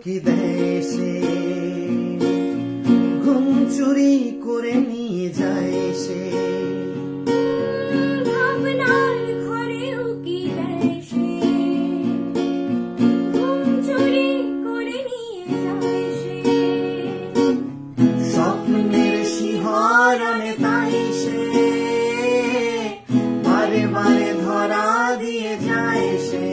উকি দেয় সে, ঘুম চুরি করে নিয়ে যায় সে। ভাবনার ঘরে উকি দেয় সে, ঘুম চুরি করে নিয়ে যায় সে। স্বপ্নের শিহরণে তাই সে বারে বারে ধরা দিয়ে যায় সে।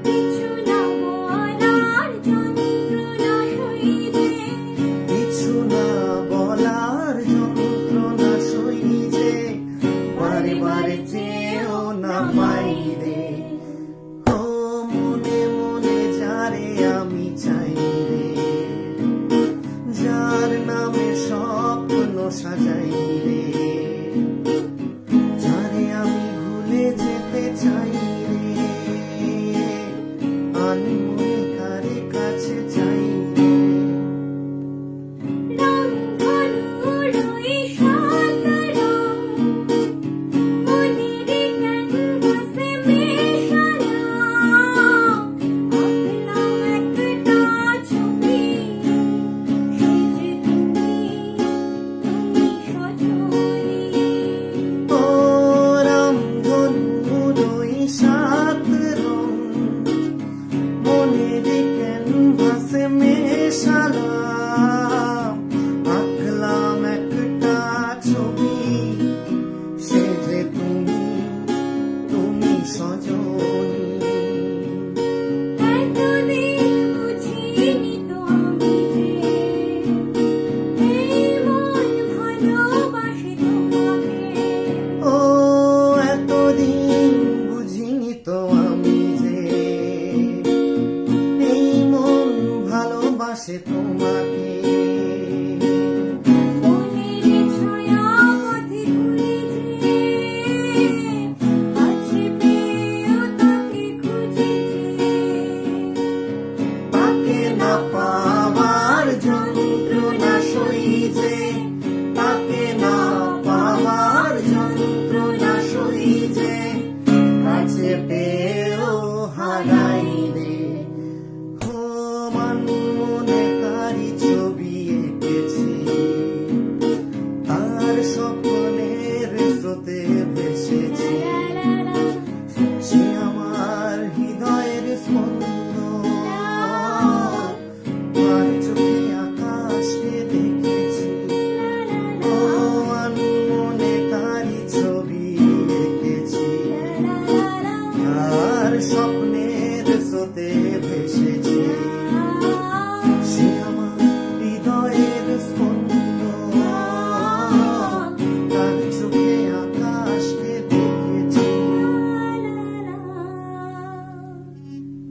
কিছু না বলার যন্ত্রণা সইবে, কিছু না বলার যন্ত্রণা সইছে, বারে বারে চেয়েও না পাই রে। ও মনে মনে যারে আমি চাই রে, যার নামে স্বপ্ন সাজাই রে, যারে আমি ভুলে যেতে চাই রে, আনমনে তারে কাছে চাই রে। রংধনুর ওই সাত রং মনের ক্যানভাসে মেশালাম, আঁকলাম একটা ছবি, সে যে তুমি, তুমি সজনী। ও রামধনুর ওই সাত রং মনের ক্যানভাসে মেশালাম, আঁকলাম একটা ছবি, সে যে তুমি, তুমি সজনী। এতদিন বুঝিনি তো আমি যে এই মন ভালোবাসে তোমাকে। ও এতদিন বুঝিনি তো আমি যে এই মন ভালোবাসে তোমাকে। মনের ছায়া পথে ঘুরে যে কাছে পেয়েও তাকে খুঁজে যে, তাকে না পাওয়ার যন্ত্রণা সইছে, তাকে না পাওয়ার যন্ত্রণা সইছে, কাছে পেয়েও হারাই রে। ও মনে তারি ছবি এঁকেছি, তার স্বপ্নের স্রোতে ভেসেছি, সে আমার হৃদয়ের স্পন্দন, তার চোখে আকাশকে দেখেছি। ও মনে তারি ছবি এঁকেছি, তার স্বপ্নে